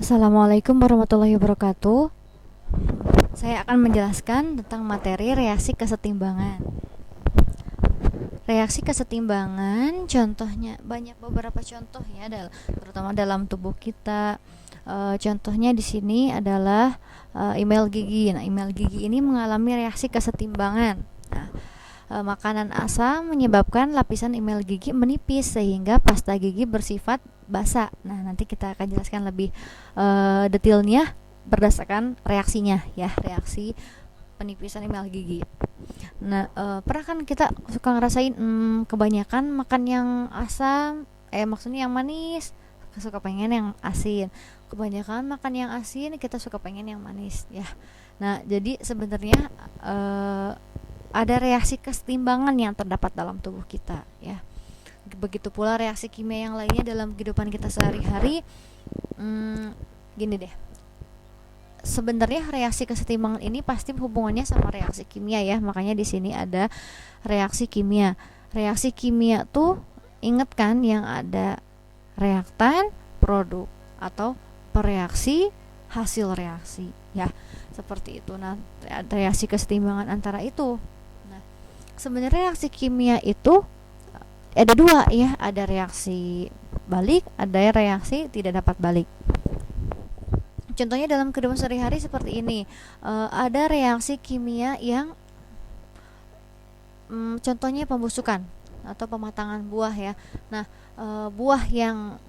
Assalamualaikum warahmatullahi wabarakatuh. Saya akan menjelaskan tentang materi reaksi kesetimbangan. Reaksi kesetimbangan, contohnya banyak beberapa contoh ya, terutama dalam tubuh kita. Contohnya di sini adalah email gigi. Nah, email gigi ini mengalami reaksi kesetimbangan. Nah, makanan asam menyebabkan lapisan email gigi menipis sehingga pasta gigi bersifat basah. Nah, nanti kita akan jelaskan lebih detailnya berdasarkan reaksinya ya, reaksi penipisan email gigi. Nah, pernah kan kita suka ngerasain kebanyakan makan yang asam, maksudnya yang manis, suka pengen yang asin. Kebanyakan makan yang asin, kita suka pengen yang manis ya. Nah, jadi sebenarnya ada reaksi kesetimbangan yang terdapat dalam tubuh kita ya. Begitu pula reaksi kimia yang lainnya dalam kehidupan kita sehari-hari. Gini deh, sebenarnya reaksi kesetimbangan ini pasti hubungannya sama reaksi kimia ya, makanya di sini ada reaksi kimia. Reaksi kimia tuh inget kan yang ada reaktan, produk, atau pereaksi, hasil reaksi ya, seperti itu. Nah, reaksi kesetimbangan antara itu. Nah, sebenarnya reaksi kimia itu ada dua ya, ada reaksi balik, ada reaksi tidak dapat balik. Contohnya dalam kehidupan sehari-hari seperti ini, ada reaksi kimia yang contohnya pembusukan atau pematangan buah ya. Nah, buah yang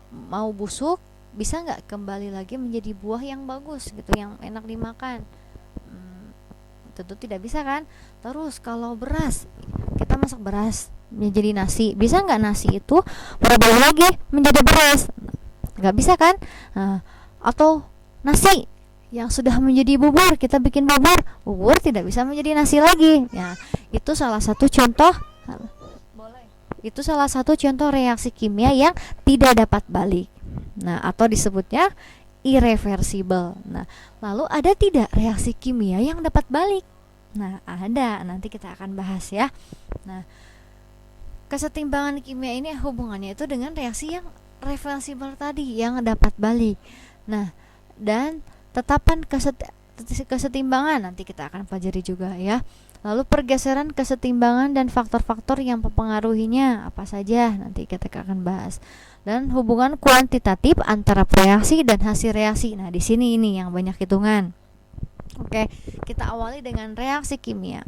mau busuk bisa nggak kembali lagi menjadi buah yang bagus gitu, yang enak dimakan? Tentu tidak bisa kan. Terus kalau beras, kita masak beras menjadi nasi, bisa nggak nasi itu berubah lagi menjadi beras? Nggak bisa kan. Atau nasi yang sudah menjadi bubur, kita bikin bubur tidak bisa menjadi nasi lagi ya. Itu salah satu contoh reaksi kimia yang tidak dapat balik. Nah, atau disebutnya irreversible. Nah, lalu ada tidak reaksi kimia yang dapat balik? Nah, ada. Nanti kita akan bahas ya. Nah, kesetimbangan kimia ini hubungannya itu dengan reaksi yang reversible tadi, yang dapat balik. Nah, dan tetapan kesetimbangan nanti kita akan pelajari juga ya. Lalu pergeseran kesetimbangan dan faktor-faktor yang mempengaruhinya apa saja nanti kita akan bahas. Dan hubungan kuantitatif antara reaksi dan hasil reaksi. Nah, di sini ini yang banyak hitungan. Oke, kita awali dengan reaksi kimia.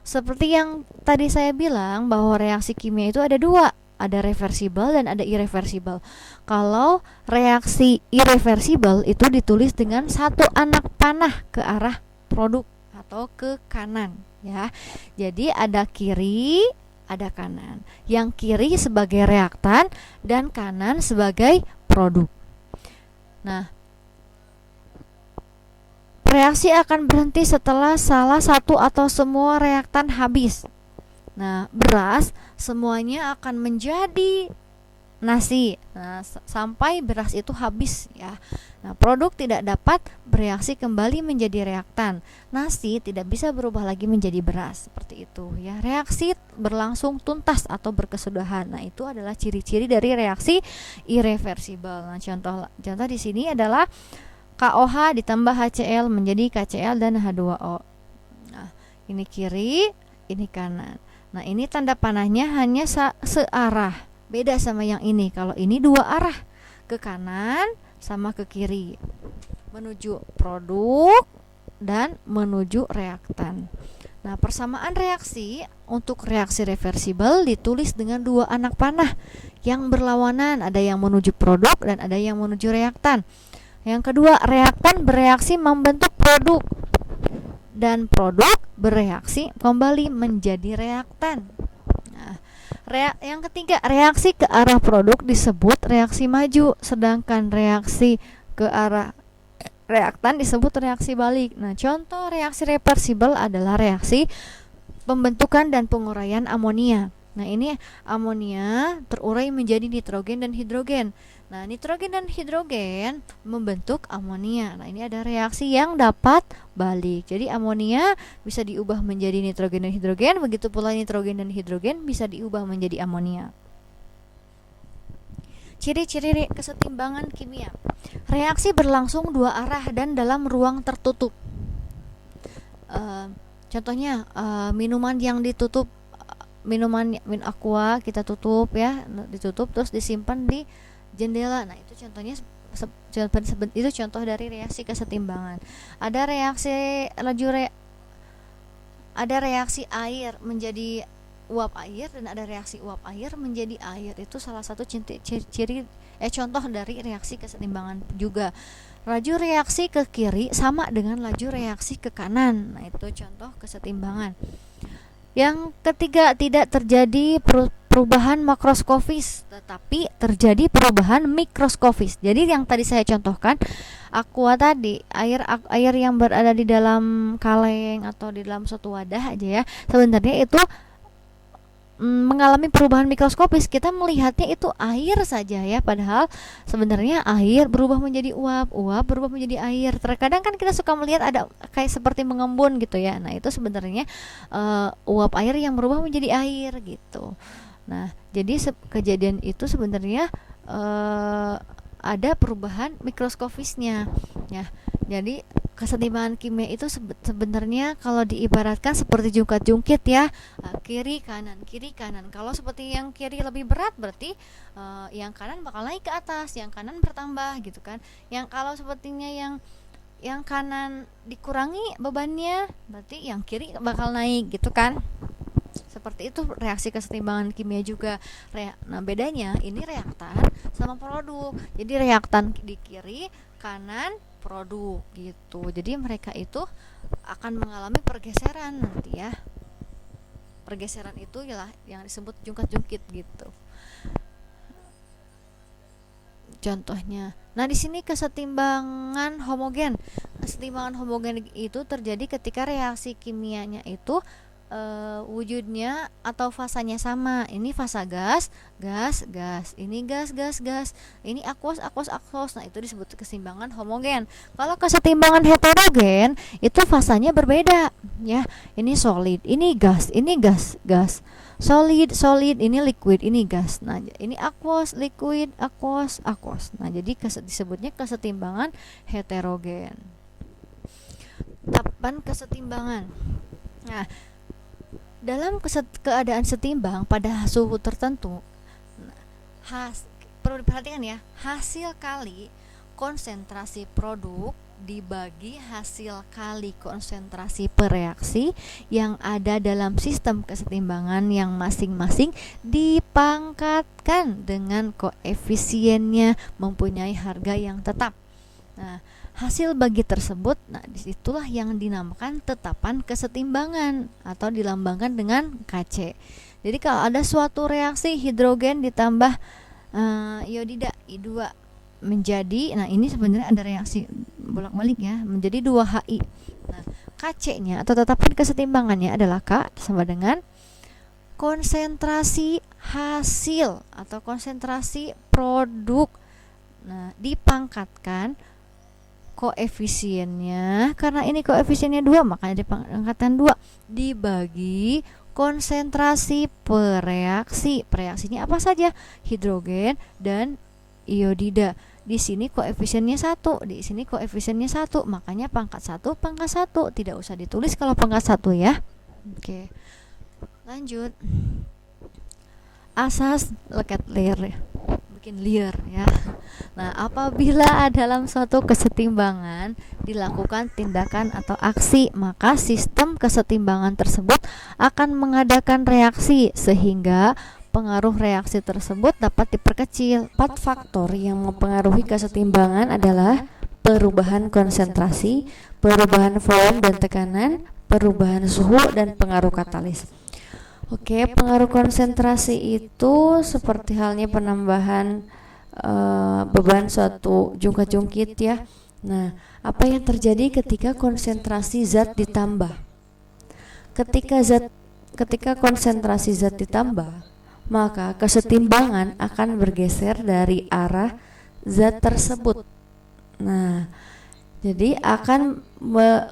Seperti yang tadi saya bilang bahwa reaksi kimia itu ada dua, ada reversible dan ada irreversible. Kalau reaksi irreversible itu ditulis dengan satu anak panah ke arah produk atau ke kanan ya. Jadi ada kiri, ada kanan. Yang kiri sebagai reaktan dan kanan sebagai produk. Nah, reaksi akan berhenti setelah salah satu atau semua reaktan habis. Nah, beras semuanya akan menjadi nasi. Nah, sampai beras itu habis ya. Nah, produk tidak dapat bereaksi kembali menjadi reaktan. Nasi tidak bisa berubah lagi menjadi beras, seperti itu ya. Reaksi berlangsung tuntas atau berkesudahan. Nah, itu adalah ciri-ciri dari reaksi irreversible. Nah, contoh di sini adalah KOH ditambah HCl menjadi KCl dan H2O. Nah, ini kiri, ini kanan. Nah, ini tanda panahnya hanya searah. Beda sama yang ini. Kalau ini dua arah, ke kanan sama ke kiri, menuju produk dan menuju reaktan. Nah, persamaan reaksi untuk reaksi reversible ditulis dengan dua anak panah yang berlawanan. Ada yang menuju produk dan ada yang menuju reaktan. Yang kedua, reaktan bereaksi membentuk produk dan produk bereaksi kembali menjadi reaktan. Nah, yang ketiga, reaksi ke arah produk disebut reaksi maju, sedangkan reaksi ke arah reaktan disebut reaksi balik. Nah, contoh reaksi reversible adalah reaksi pembentukan dan penguraian amonia. Nah, ini amonia terurai menjadi nitrogen dan hidrogen. Nah, nitrogen dan hidrogen membentuk amonia. Nah, ini ada reaksi yang dapat balik. Jadi amonia bisa diubah menjadi nitrogen dan hidrogen, begitu pula nitrogen dan hidrogen bisa diubah menjadi amonia. Ciri-ciri kesetimbangan kimia. Reaksi berlangsung dua arah dan dalam ruang tertutup. Contohnya minuman yang ditutup, minuman aqua kita tutup ya, ditutup terus disimpan di jendela. Nah, itu contohnya itu contoh dari reaksi kesetimbangan. Ada reaksi air menjadi uap air dan ada reaksi uap air menjadi air. Itu salah satu contoh dari reaksi kesetimbangan juga. Laju reaksi ke kiri sama dengan laju reaksi ke kanan. Nah, itu contoh kesetimbangan. Yang ketiga, tidak terjadi perubahan makroskopis, tetapi terjadi perubahan mikroskopis. Jadi yang tadi saya contohkan, aqua tadi, air yang berada di dalam kaleng atau di dalam suatu wadah aja ya, sebenarnya itu mengalami perubahan mikroskopis. Kita melihatnya itu air saja ya, padahal sebenarnya air berubah menjadi uap berubah menjadi air. Terkadang kan kita suka melihat ada kayak seperti mengembun gitu ya. Nah, itu sebenarnya uap air yang berubah menjadi air gitu. Nah, jadi kejadian itu sebenarnya ada perubahan mikroskofisnya ya. Jadi kesetimbangan kimia itu sebenarnya kalau diibaratkan seperti jungkat-jungkit ya, kiri kanan. Kalau seperti yang kiri lebih berat, berarti yang kanan bakal naik ke atas, yang kanan bertambah gitu kan. Yang kalau sepertinya yang kanan dikurangi bebannya, berarti yang kiri bakal naik gitu kan. Seperti itu reaksi kesetimbangan kimia juga. Nah, bedanya ini reaktan sama produk. Jadi reaktan di kiri, kanan produk gitu. Jadi mereka itu akan mengalami pergeseran nanti ya. Pergeseran itu ialah yang disebut jungkat-jungkit gitu. Contohnya. Nah, di sini kesetimbangan homogen. Kesetimbangan homogen itu terjadi ketika reaksi kimianya itu wujudnya atau fasanya sama. Ini fasa gas. Ini gas. Ini aquos. Nah, itu disebut kesetimbangan homogen. Kalau kesetimbangan heterogen itu fasanya berbeda ya. Ini solid, ini gas. Solid, ini liquid, ini gas. Nah, ini aquos, liquid, aquos. Nah, jadi disebutnya kesetimbangan heterogen. Tahapan kesetimbangan. Nah, dalam keadaan setimbang pada suhu tertentu, perlu diperhatikan ya, hasil kali konsentrasi produk dibagi hasil kali konsentrasi pereaksi yang ada dalam sistem kesetimbangan yang masing-masing dipangkatkan dengan koefisiennya mempunyai harga yang tetap. Nah, hasil bagi tersebut, nah disitulah yang dinamakan tetapan kesetimbangan atau dilambangkan dengan Kc. Jadi kalau ada suatu reaksi hidrogen ditambah iodida I2 menjadi, nah ini sebenarnya ada reaksi bolak-balik ya, menjadi 2Hi. Nah, Kc-nya atau tetapan kesetimbangannya adalah K sama dengan konsentrasi hasil atau konsentrasi produk. Nah, dipangkatkan koefisiennya, karena ini koefisiennya 2 makanya dipangkatkan 2 dibagi konsentrasi pereaksi. Pereaksinya apa saja? Hidrogen dan iodida. Di sini koefisiennya 1, di sini koefisiennya 1, makanya pangkat 1 pangkat 1. Tidak usah ditulis kalau pangkat 1 ya. Oke. Lanjut. Asas leket liar, bikin liar ya. Nah, apabila dalam suatu kesetimbangan dilakukan tindakan atau aksi, maka sistem kesetimbangan tersebut akan mengadakan reaksi sehingga pengaruh reaksi tersebut dapat diperkecil. 4 faktor yang mempengaruhi kesetimbangan adalah perubahan konsentrasi, perubahan volume dan tekanan, perubahan suhu, dan pengaruh katalis. Oke, pengaruh konsentrasi itu seperti halnya penambahan beban suatu jungkat-jungkit ya. Nah, apa yang terjadi ketika konsentrasi zat ditambah? Ketika konsentrasi zat ditambah, maka kesetimbangan akan bergeser dari arah zat tersebut. Nah, jadi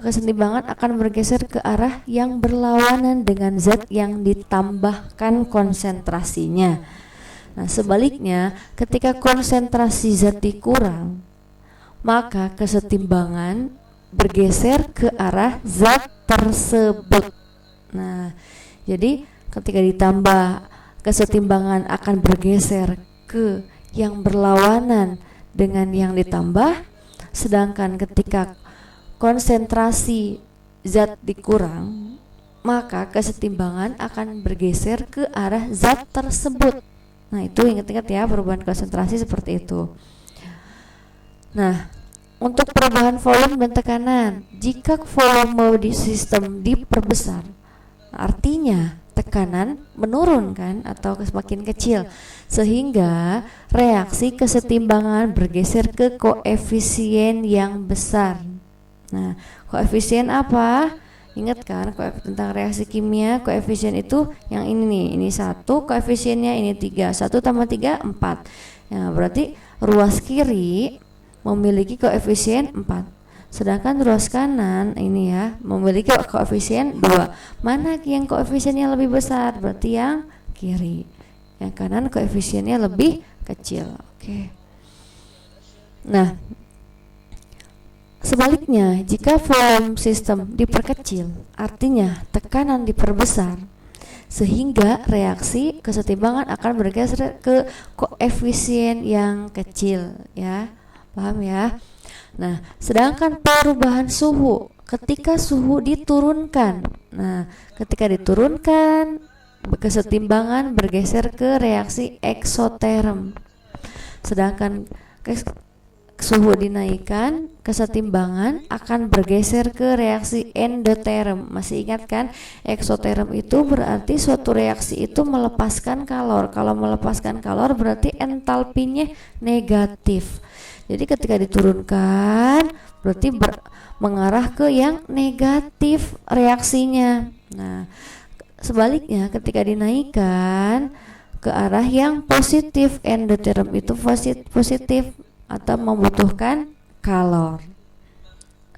kesetimbangan akan bergeser ke arah yang berlawanan dengan zat yang ditambahkan konsentrasinya. Nah, sebaliknya ketika konsentrasi zat dikurang, maka kesetimbangan bergeser ke arah zat tersebut. Nah, jadi ketika ditambah, kesetimbangan akan bergeser ke yang berlawanan dengan yang ditambah, sedangkan ketika konsentrasi zat dikurang, maka kesetimbangan akan bergeser ke arah zat tersebut. Nah, itu ingat-ingat ya, perubahan konsentrasi seperti itu. Nah, untuk perubahan volume dan tekanan, jika volume di sistem diperbesar, artinya tekanan menurun kan, atau semakin kecil, sehingga reaksi kesetimbangan bergeser ke koefisien yang besar. Nah, koefisien apa? Ingat kan tentang reaksi kimia, koefisien itu yang ini nih, ini 1, koefisiennya ini 3, 1 tambah 3 4. Ya, berarti ruas kiri memiliki koefisien 4, sedangkan ruas kanan ini ya memiliki koefisien 2. Mana yang koefisiennya lebih besar? Berarti yang kiri. Yang kanan koefisiennya lebih kecil. Oke. Nah, sebaliknya, jika volume sistem diperkecil, artinya tekanan diperbesar, sehingga reaksi kesetimbangan akan bergeser ke koefisien yang kecil ya. Paham ya? Nah, sedangkan perubahan suhu, ketika suhu diturunkan. Nah, ketika diturunkan, kesetimbangan bergeser ke reaksi eksoterm. Sedangkan suhu dinaikkan, kesetimbangan akan bergeser ke reaksi endoterm. Masih ingat kan? Eksoterm itu berarti suatu reaksi itu melepaskan kalor. Kalau melepaskan kalor berarti entalpinya negatif. Jadi ketika diturunkan berarti mengarah ke yang negatif reaksinya. Nah, sebaliknya ketika dinaikkan ke arah yang positif, endoterm itu positif atau membutuhkan kalor.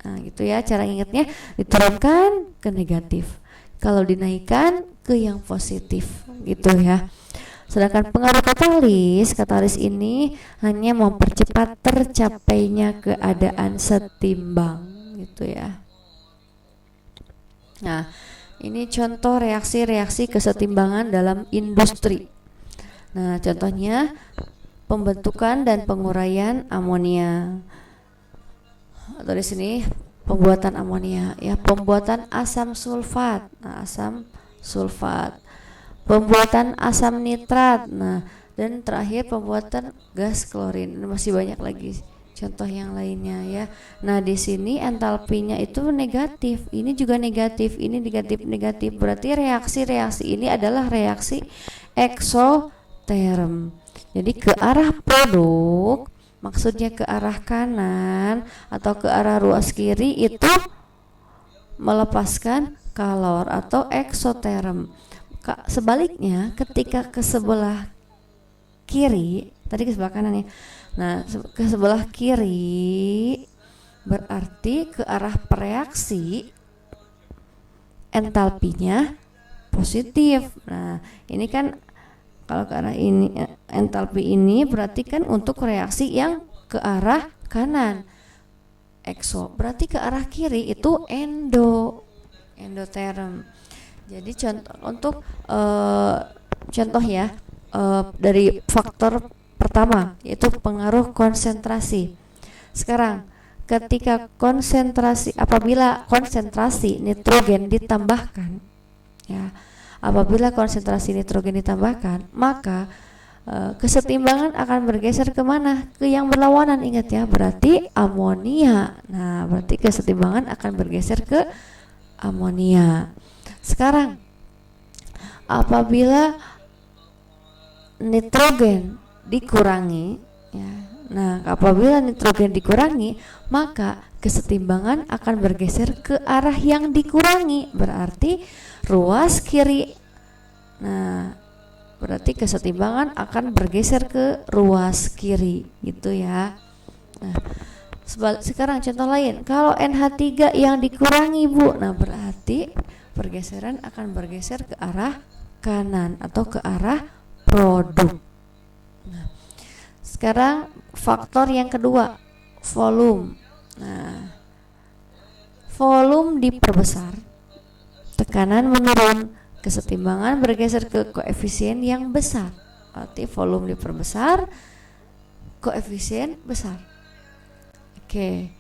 Nah, gitu ya cara ingatnya, diturunkan ke negatif, kalau dinaikkan ke yang positif, gitu ya. Sedangkan pengaruh katalis ini hanya mempercepat tercapainya keadaan setimbang, gitu ya. Nah, ini contoh reaksi-reaksi kesetimbangan dalam industri. Nah, contohnya pembentukan dan penguraian amonia. Atau di sini pembuatan amonia ya, pembuatan asam sulfat. Nah, asam sulfat, pembuatan asam nitrat. Nah, dan terakhir pembuatan gas klorin. Masih banyak lagi contoh yang lainnya ya. Nah, di sini entalpinya itu negatif, ini juga negatif, ini negatif. Berarti reaksi-reaksi ini adalah reaksi eksoterm. Jadi ke arah produk, maksudnya ke arah kanan atau ke arah ruas kiri itu melepaskan kalor atau eksoterm. Sebaliknya ketika ke sebelah kiri, tadi ke sebelah kanan ya. Nah, ke sebelah kiri berarti ke arah pereaksi entalpinya positif. Nah, ini kan kalau ke arah ini entalpi ini berarti kan untuk reaksi yang ke arah kanan. Ekso berarti ke arah kiri itu endoterm. Jadi contoh untuk contoh ya dari faktor pertama yaitu pengaruh konsentrasi. Sekarang ketika apabila konsentrasi nitrogen ditambahkan ya, apabila konsentrasi nitrogen ditambahkan, maka kesetimbangan akan bergeser kemana? Ke yang berlawanan, ingat ya, berarti amonia. Nah, berarti kesetimbangan akan bergeser ke amonia. Sekarang apabila nitrogen dikurangi ya, nah apabila nitrogen dikurangi, maka kesetimbangan akan bergeser ke arah yang dikurangi, berarti ruas kiri. Nah, berarti kesetimbangan akan bergeser ke ruas kiri, gitu ya. Nah, sekarang contoh lain, kalau NH3 yang dikurangi Bu, nah berarti pergeseran akan bergeser ke arah kanan atau ke arah produk. sekarang faktor yang kedua, volume. Nah, volume diperbesar, tekanan menurun, kesetimbangan bergeser ke koefisien yang besar. Berarti volume diperbesar, koefisien besar. Oke.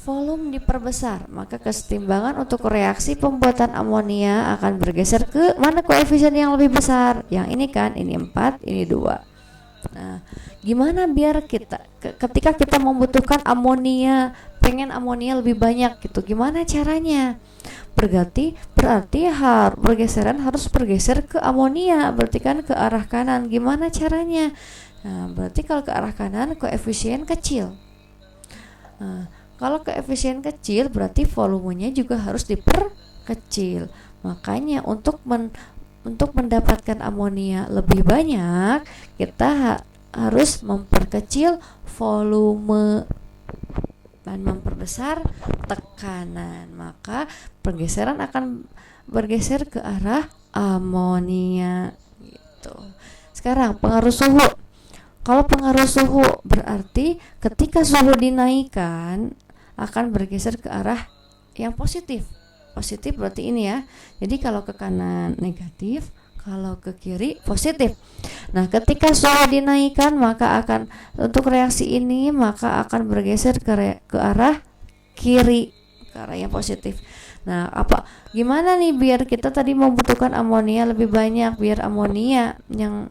Volume diperbesar, maka kesetimbangan untuk reaksi pembuatan amonia akan bergeser ke mana koefisien yang lebih besar. Yang ini kan, ini 4, ini 2. Nah, gimana biar kita ketika kita membutuhkan amonia, pengen amonia lebih banyak gitu, gimana caranya? Berarti pergeseran harus bergeser ke amonia, berarti kan ke arah kanan. Gimana caranya? Nah, berarti kalau ke arah kanan koefisien kecil. Nah, kalau koefisien kecil berarti volumenya juga harus diperkecil. Makanya untuk mendapatkan amonia lebih banyak, kita harus memperkecil volume dan memperbesar tekanan. Maka pergeseran akan bergeser ke arah amonia gitu. Sekarang pengaruh suhu. Kalau pengaruh suhu berarti ketika suhu dinaikkan akan bergeser ke arah yang positif. Positif berarti ini ya. Jadi kalau ke kanan negatif, kalau ke kiri positif. Nah, ketika suhu dinaikkan maka akan untuk reaksi ini maka akan bergeser ke arah kiri, ke arah yang positif. Nah, gimana nih biar kita tadi membutuhkan amonia lebih banyak, biar amonia yang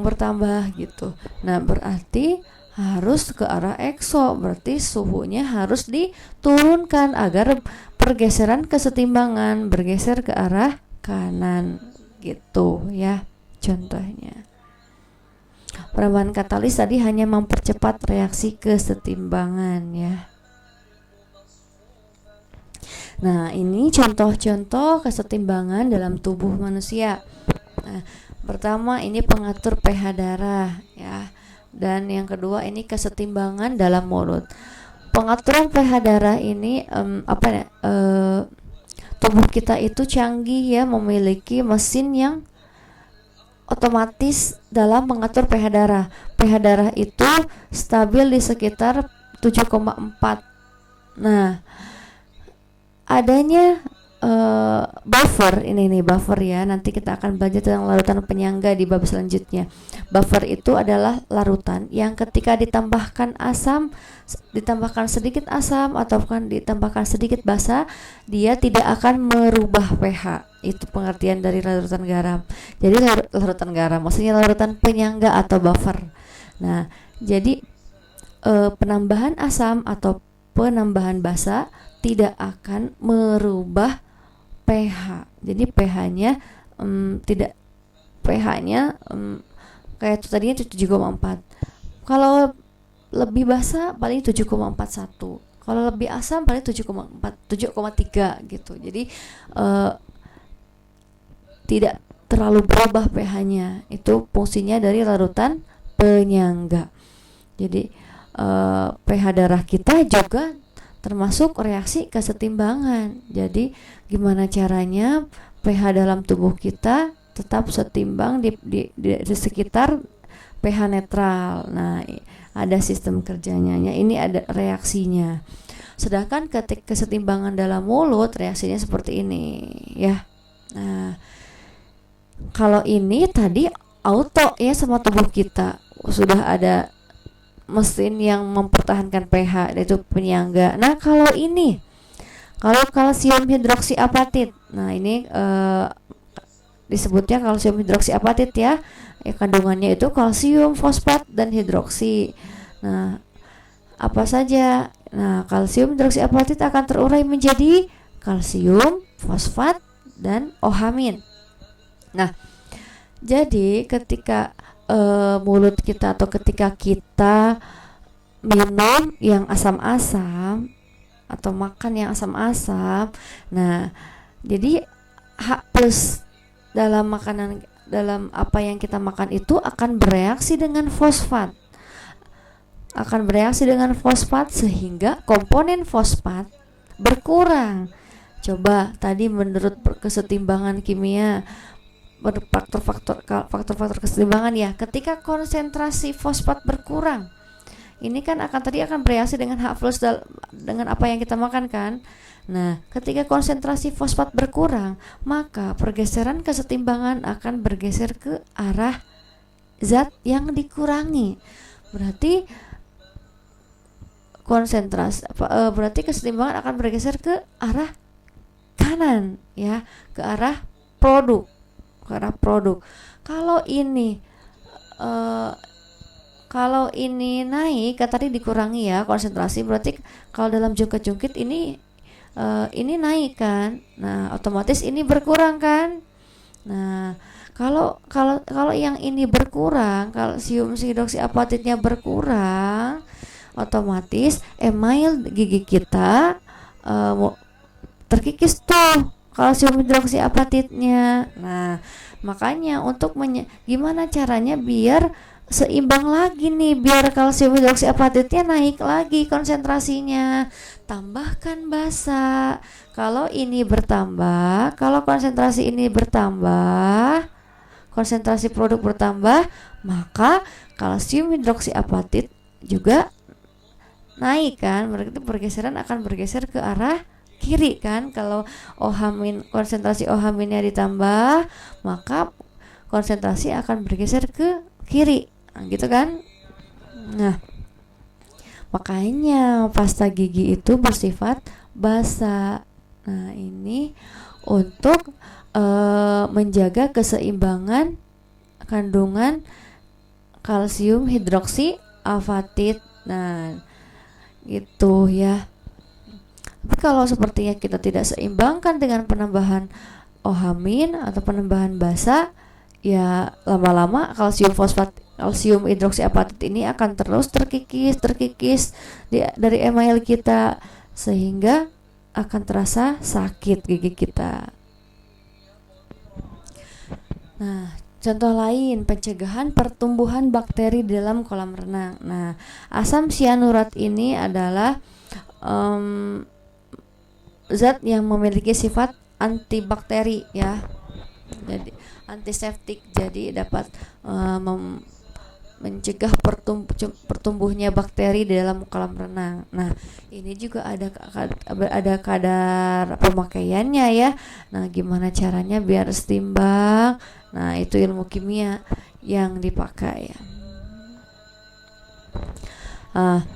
bertambah gitu. Nah, berarti harus ke arah ekso, berarti suhunya harus diturunkan agar pergeseran kesetimbangan bergeser ke arah kanan gitu ya. Contohnya perubahan katalis tadi hanya mempercepat reaksi kesetimbangan ya. Nah, ini contoh-contoh kesetimbangan dalam tubuh manusia. Nah, pertama ini pengatur pH darah ya. Dan yang kedua ini kesetimbangan dalam mulut. Pengaturan pH darah ini tubuh kita itu canggih ya, memiliki mesin yang otomatis dalam mengatur pH darah. pH darah itu stabil di sekitar 7,4. Nah, adanya buffer ini buffer ya, nanti kita akan belajar tentang larutan penyangga di bab selanjutnya. Buffer itu adalah larutan yang ketika ditambahkan sedikit asam ataupun ditambahkan sedikit basa, dia tidak akan merubah pH. Itu pengertian dari larutan garam. Jadi larutan garam maksudnya larutan penyangga atau buffer. Nah, jadi penambahan asam atau penambahan basa tidak akan merubah pH. Jadi pH-nya kayak itu tadinya 7,4. Kalau lebih basa paling 7,41. Kalau lebih asam paling 7,3 gitu. Jadi tidak terlalu berubah pH-nya. Itu fungsinya dari larutan penyangga. Jadi pH darah kita juga termasuk reaksi kesetimbangan. Jadi gimana caranya pH dalam tubuh kita tetap setimbang di sekitar pH netral. Nah, ada sistem kerjanya. Ini ada reaksinya. Sedangkan ketika kesetimbangan dalam mulut reaksinya seperti ini ya. Nah, kalau ini tadi auto ya sama tubuh kita. Sudah ada mesin yang mempertahankan pH, yaitu penyangga. Nah, kalau kalsium hidroksiapatit, nah ini disebutnya kalsium hidroksiapatit ya. Kandungannya itu kalsium, fosfat, dan hidroksi. Nah, apa saja? Nah, kalsium hidroksiapatit akan terurai menjadi kalsium, fosfat, dan ohamin. Nah, jadi ketika mulut kita atau ketika kita minum yang asam-asam atau makan yang asam-asam, nah jadi H+ dalam makanan, dalam apa yang kita makan itu akan bereaksi dengan fosfat, sehingga komponen fosfat berkurang. Coba tadi menurut kesetimbangan kimia faktor-faktor kesetimbangan ya. Ketika konsentrasi fosfat berkurang, ini kan akan bereaksi dengan H+ dengan apa yang kita makan kan. Nah, ketika konsentrasi fosfat berkurang, maka pergeseran kesetimbangan akan bergeser ke arah zat yang dikurangi. Berarti berarti kesetimbangan akan bergeser ke arah kanan ya, ke arah produk. Kalau ini naik, kan tadi dikurangi ya konsentrasi, berarti kalau dalam jungkit ini naik kan. Nah, otomatis ini berkurang kan. Nah, kalau yang ini berkurang, kalsium hidroksiapatitnya berkurang, otomatis email gigi kita terkikis tuh kalsium hidroksiapatitnya. Nah, makanya untuk gimana caranya biar seimbang lagi nih, biar kalsium hidroksiapatitnya naik lagi konsentrasinya, tambahkan basa. Kalau ini bertambah, kalau konsentrasi ini bertambah, konsentrasi produk bertambah, maka kalsium hidroksiapatit juga naik kan. Berarti pergeseran akan bergeser ke arah kiri kan. Kalau konsentrasi OH-nya ditambah, maka konsentrasi akan bergeser ke kiri. Nah, gitu kan. Nah, makanya pasta gigi itu bersifat basa. Nah, ini untuk menjaga keseimbangan kandungan kalsium hidroksiapatit. Nah, gitu ya. Tapi kalau sepertinya kita tidak seimbangkan dengan penambahan OH- atau penambahan basa, ya lama-lama kalsium hidroksiapatit ini akan terus terkikis dari email kita, sehingga akan terasa sakit gigi kita. Nah, contoh lain, pencegahan pertumbuhan bakteri di dalam kolam renang. Nah, asam sianurat ini adalah zat yang memiliki sifat antibakteri ya, jadi antiseptik, jadi dapat mencegah pertumbuhnya bakteri di dalam kolam renang. Nah, ini juga ada kadar pemakaiannya ya. Nah, gimana caranya biar setimbang? Nah, itu ilmu kimia yang dipakai ya.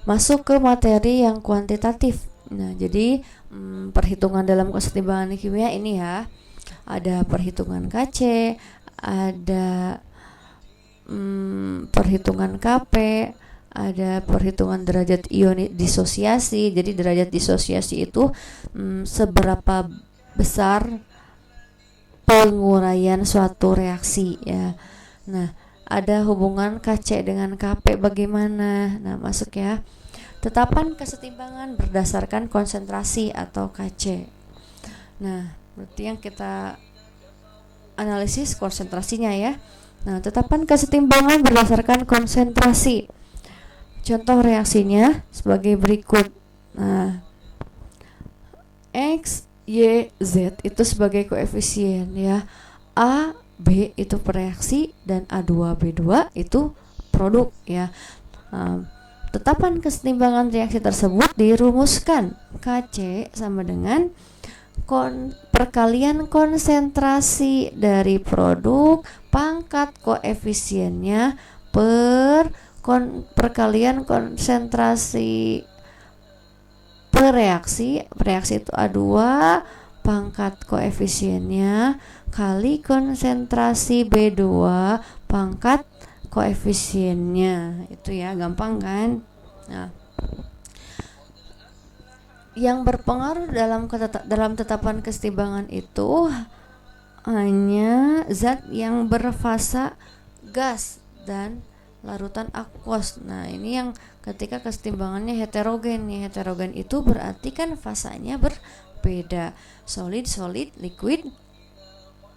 Masuk ke materi yang kuantitatif. Nah, jadi perhitungan dalam kesetimbangan kimia ini ya, ada perhitungan KC, ada perhitungan KP, ada perhitungan derajat ion disosiasi. Jadi derajat disosiasi itu seberapa besar penguraian suatu reaksi ya. Nah, ada hubungan KC dengan KP bagaimana? Nah, masuk ya. Tetapan kesetimbangan berdasarkan konsentrasi atau KC. Nah, berarti yang kita analisis konsentrasinya ya. Nah, tetapan kesetimbangan berdasarkan konsentrasi. Contoh reaksinya sebagai berikut. Nah, X, Y, Z itu sebagai koefisien ya. A, B itu pereaksi dan A2B2 itu produk ya. Tetapan kesetimbangan reaksi tersebut dirumuskan. KC sama dengan perkalian konsentrasi dari produk pangkat koefisiennya per perkalian konsentrasi per reaksi itu A2 pangkat koefisiennya kali konsentrasi B2 pangkat koefisiennya. Itu ya, gampang kan? Nah, yang berpengaruh dalam tetapan kesetimbangan itu hanya zat yang berfasa gas dan larutan aquos. Nah, ini yang ketika kesetimbangannya heterogen ya. Heterogen itu berarti kan fasanya berbeda. Solid, liquid,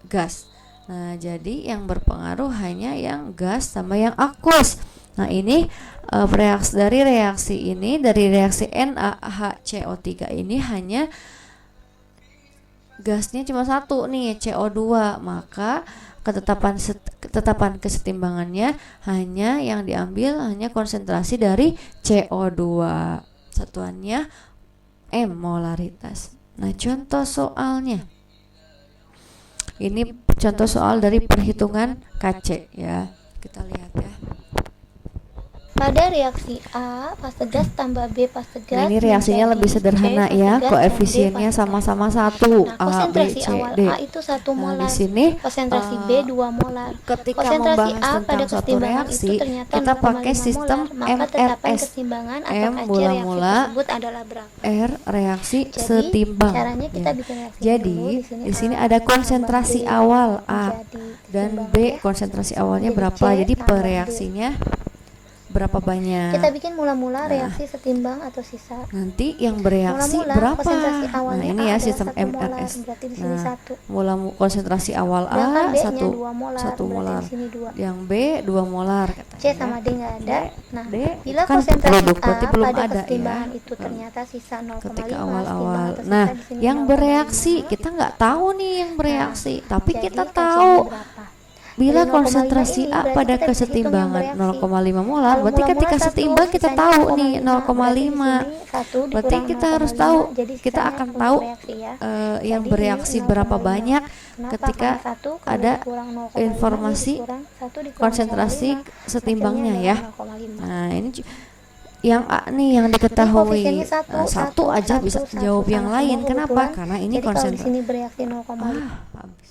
gas. Nah, jadi yang berpengaruh hanya yang gas sama yang aquos. Nah, ini dari reaksi NaHCO3 ini hanya gasnya cuma satu nih, CO2, maka ketetapan kesetimbangannya hanya yang diambil hanya konsentrasi dari CO2. Satuannya M molaritas. Nah, contoh soalnya. Ini contoh soal dari perhitungan KC ya. Kita lihat ya. Pada reaksi A, fase gas tambah B fase gas. Nah, ini reaksinya menjadi lebih sederhana C fase ya. gas Koefisiennya dan D fase sama-sama gas. 1, Nah, A, B, konsentrasi C, awal D. A itu 1 Nah, molar. di sini Konsentrasi B 2 molar. ketika Konsentrasi membahas A pada tentang suatu kesetimbangan reaksi, itu ternyata kita 0,5 pakai sistem molar, maka tetapan MRS. kesetimbangan atau M KC mula-mula, reaksi tersebut adalah berapa? R reaksi Jadi, setimbang. caranya kita Ya. bikin reaksi Jadi dulu. di sini A ada tambah konsentrasi B awal A menjadi dan kesetimbangan B ya. konsentrasi awalnya Jadi berapa. C Jadi tambah per B. reaksinya berapa banyak. Kita bikin mula-mula Nah. reaksi setimbang atau sisa. Nanti yang bereaksi Mula-mula berapa? konsentrasi Nah, awalnya ini A ya adalah sistem 1 molar, MRS. berarti di sini Nah, 1. konsentrasi awal Sedangkan A B-nya 1 2 molar, 1 berarti molar. di sini 2. Yang B 2 molar katanya. C sama D nggak ada. Nah, D bila kan konsentrasi produk, A berarti belum pada ada kesetimbangan ya. itu ternyata sisa 0,5 Ketika setimbang awal-awal. atau Nah, sisa di sini yang 0,5. bereaksi kita nggak tahu nih yang bereaksi, tapi Jadi kita KC-nya tahu berapa? bila Dari 0,5 konsentrasi ini A berarti pada kita bisa hitung yang kesetimbangan bereaksi. 0,5 molar, Kalau berarti mula-mula ketika 1, setimbang kita sisanya tahu 0,5, nih berarti di 0,5. sini 1 Berarti dikurang kita harus 0,5, tahu, jadi kita sisanya akan untuk tahu bereaksi ya. yang Jadi, bereaksi berapa 0,5. banyak Kenapa? ketika Karena 1 kalau ada dikurang 0,5 informasi dikurang 1 dikurang konsentrasi 0,5, setimbangnya hasilnya ya. adalah 0,5. Nah, ini yang A nih yang Jadi diketahui. koefisiennya Satu aja bisa jawab yang sama lain. semua Kenapa? kebetulan. Karena ini Jadi kalau di konsentrasi. sini bereaksi 0,5. Habis.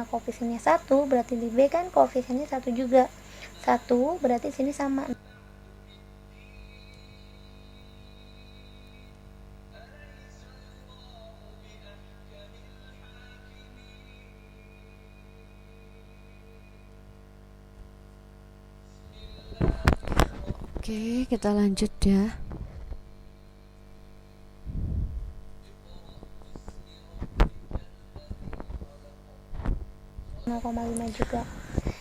Koefisiennya 1 berarti di B kan koefisiennya 1 juga. 1 berarti sini sama. Oke, kita lanjut ya. Nol koma 0,5 juga.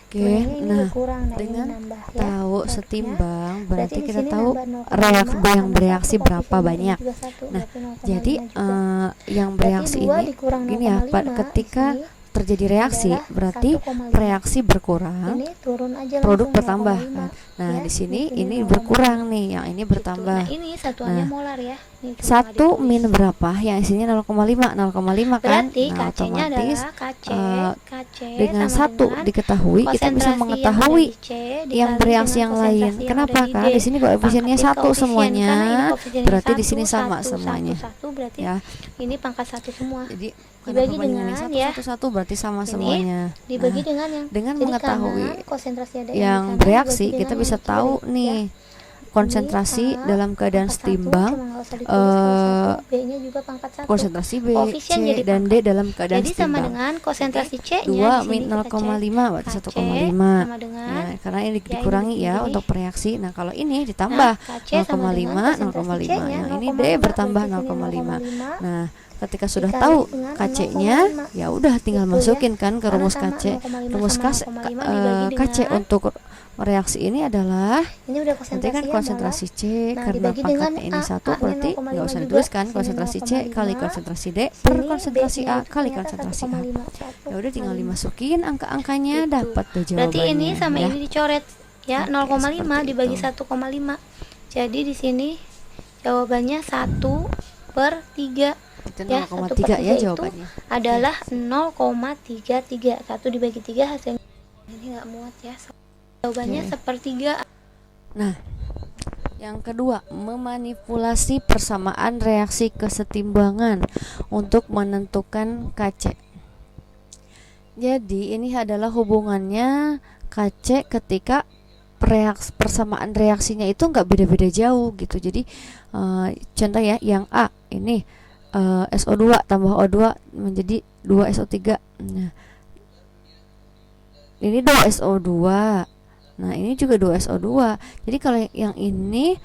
Oke, Sebenarnya ini nah berkurang, nah ini dengan nambah ya. tahu Satunya. setimbang Berarti berarti di kita sini tahu nambah 0,5 yang tambah bereaksi 1, berapa koefisiennya ini banyak. juga 1, Nah, berarti 0,5 jadi juga. yang Berarti bereaksi 2 ini dikurang gini ya, 0,5 ketika di sini terjadi reaksi adalah berarti 1,5. reaksi berkurang, Ini turun aja produk langsung bertambah 0,5 kan. Nah, ya. di sini Di sini ini 0,5 berkurang nih, yang ini gitu. bertambah. Nah, ini satuannya Nah, molar ya. Ini cuma 1 ditulis. min berapa? Yang isinya 0,5 kan. Berarti Nah, KC-nya otomatis adalah KC, eh, KC dengan sama 1 dengan diketahui, kita bisa konsentrasi mengetahui yang ada di C yang dikali bereaksi dengan yang lain. konsentrasi yang Kenapa? ada di Karena D. di sini koefisiennya Pangkatin 1 koefisien, semuanya. karena ini koefisiennya Berarti di 1, sini sama 1, semuanya. 1, berarti Ya. ini pangkat 1 semua. Jadi Dibagi kenapa bandingannya dengan 1 ya. 1 1 berarti sama Ini semuanya. Dibagi Nah, dengan yang dengan jadi mengetahui kanan, konsentrasi ada yang di kanan, bereaksi, dibagi kita dengan bisa yang kiri, tahu ya. nih konsentrasi Ini A, dalam keadaan pangkat 1, setimbang, cuma nggak usah ditulis kalau 1, B-nya juga pangkat 1. konsentrasi B, Koefisien C, jadi dan D pangkat. dalam keadaan Jadi sama setimbang. dengan konsentrasi C-nya 2 di min sini kita cek 0,5 berarti KC 1,5. sama dengan Ya, karena ini ini dikurangi ya begini. untuk reaksi. Nah, kalau ini ditambah KC sama dengan 0,5, konsentrasi 0,5. C-nya Yang ini 0,5, D bertambah berarti sini 0,5. 0,5. Nah, ketika sudah Dikali tahu dengan KC-nya, 0,5. ya udah tinggal Gitu ya. masukin kan ke Karena rumus sama KC. 0,5 Rumus sama KC, 0,5 dibagi KC dengan untuk reaksi ini adalah ini udah nanti kan konsentrasi konsentrasi C, Nah, karena dibagi dengan pangkatnya ini A, 1 A-nya berarti 0,5 nggak usah juga. dituliskan Sini konsentrasi C 0,5. kali konsentrasi D per sini konsentrasi B-nya A itu kali ternyata konsentrasi A. 1,5. Ya udah tinggal dimasukin angka-angkanya, Gitu. dapat deh jawabannya. Berarti ini sama ya. ini dicoret ya, Oke, 0,5 seperti dibagi itu. 1,5. Jadi di sini jawabannya 1/3 Itu ya, 0,3 ya 1/3 itu jawabannya. adalah 0,33. 1 dibagi 3 hasilnya ini nggak muat ya. Jawabannya Oke. 1/3. Nah, yang kedua, memanipulasi persamaan reaksi kesetimbangan untuk menentukan KC. Jadi ini adalah hubungannya KC ketika persamaan reaksinya itu nggak beda-beda jauh gitu. Jadi contoh ya, yang A ini SO2 tambah O2 menjadi 2SO3. Nah, ini 2SO2. Nah, ini juga 2SO2. Jadi kalau yang ini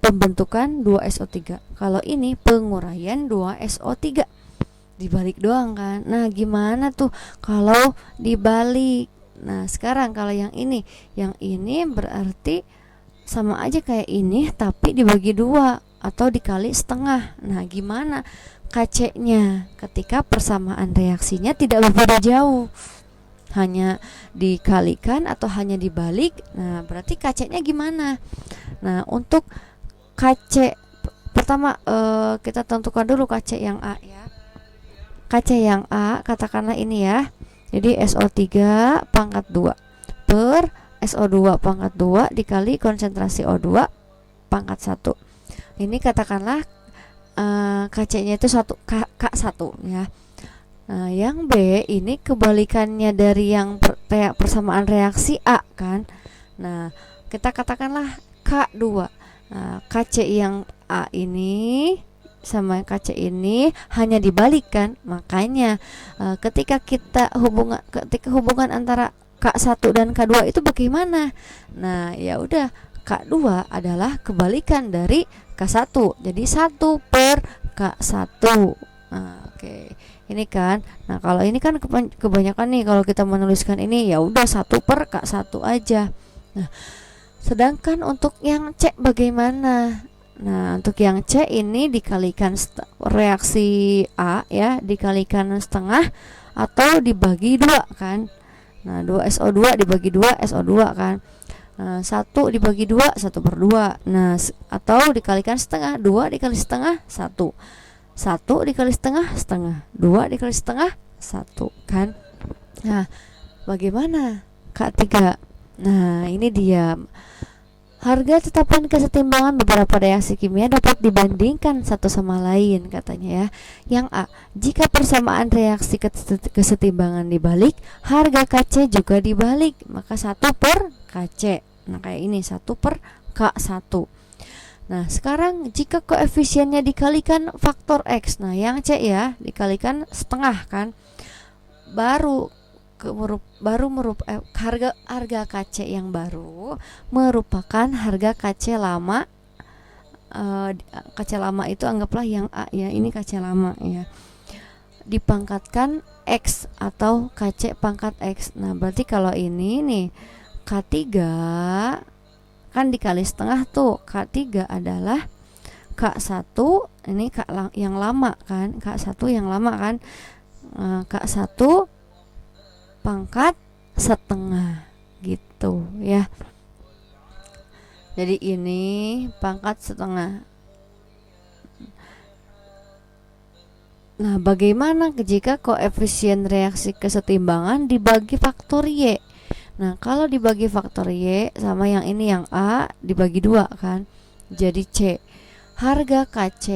pembentukan 2SO3. Kalau ini penguraian 2SO3. Dibalik doang kan. Nah, gimana tuh kalau dibalik? Nah, sekarang kalau yang ini berarti sama aja kayak ini tapi dibagi 2 atau dikali setengah. Nah, gimana KC-nya ketika persamaan reaksinya tidak berbeda jauh? Hanya dikalikan atau hanya dibalik. Nah, berarti KC-nya gimana? Nah, untuk KC pertama kita tentukan dulu KC yang A ya. KC yang A katakanlah ini ya. Jadi SO3 pangkat 2 per SO2 pangkat 2 dikali konsentrasi O2 pangkat 1. Ini katakanlah KC-nya itu K1 ya. Nah, yang B ini kebalikannya dari yang persamaan reaksi A kan. Nah, kita katakanlah K2. Nah, KC yang A ini sama KC ini hanya dibalikkan. Makanya ketika hubungan antara K1 dan K2 itu bagaimana? Nah, ya udah, K2 adalah kebalikan dari K1. Jadi 1 per K1. Nah, oke. Ini kan. Nah, kalau ini kan kebanyakan nih kalau kita menuliskan ini ya udah 1 per K1 aja. Nah, sedangkan untuk yang C bagaimana? Nah, untuk yang C ini dikalikan reaksi A ya, dikalikan setengah atau dibagi 2 kan. Nah, 2SO2 dibagi 2 SO2 kan. Nah, 1 dibagi 2 1/2. Nah, atau dikalikan setengah, 2 dikali setengah 1. 1 dikali setengah setengah, 2 dikali setengah 1 kan. Nah, bagaimana K3? Nah, ini dia. Harga tetapan kesetimbangan beberapa reaksi kimia dapat dibandingkan satu sama lain katanya ya. Yang A, jika persamaan reaksi kesetimbangan dibalik, harga KC juga dibalik, maka 1 per KC. Nah, kayak ini 1 per K1. Nah, sekarang jika koefisiennya dikalikan faktor X. Nah, yang C ya dikalikan setengah kan. Harga KC yang baru merupakan harga KC lama. KC lama itu anggaplah yang A ya, ini KC lama ya. dipangkatkan X atau Kc pangkat X. Nah, berarti kalau ini nih K3 kan dikali setengah tuh. K3 adalah K1, ini yang lama kan, K1 yang lama kan. K1 pangkat setengah gitu ya. Jadi ini pangkat setengah. Nah, bagaimana jika koefisien reaksi kesetimbangan dibagi faktor Y? Nah, kalau dibagi faktor Y sama yang ini yang A dibagi 2 kan. Jadi C. Harga Kc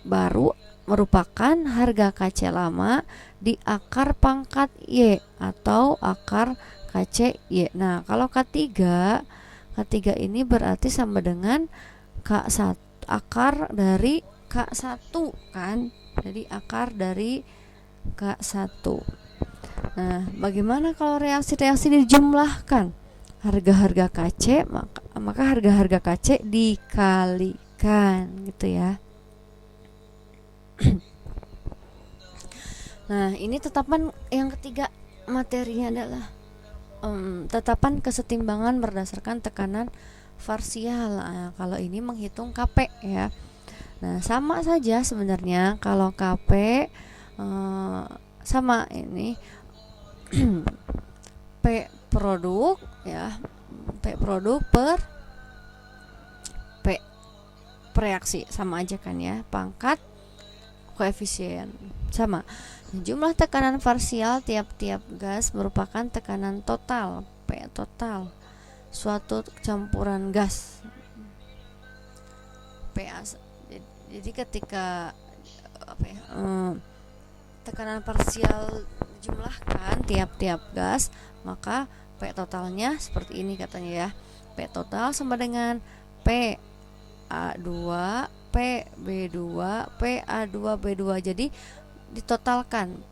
baru merupakan harga Kc lama di akar pangkat Y atau akar Kc Y. Nah, kalau K3 ini berarti sama dengan K1 akar dari K1 kan. Jadi akar dari K1. Nah, bagaimana kalau reaksi-reaksi dijumlahkan? Harga-harga Kc maka harga-harga Kc dikalikan gitu ya. Nah, ini tetapan yang ketiga materinya adalah tetapan kesetimbangan berdasarkan tekanan parsial. Nah, kalau ini menghitung Kp ya. Nah, sama saja sebenarnya kalau Kp sama ini P produk ya, P produk per P reaksi sama aja kan ya, pangkat koefisien sama. Jumlah tekanan parsial tiap-tiap gas merupakan tekanan total P total suatu campuran gas PA. Jadi ketika tekanan parsial dijumlahkan tiap-tiap gas, maka P totalnya seperti ini katanya ya. P total sama dengan P A2 PB2 PA2B2. Jadi ditotalkan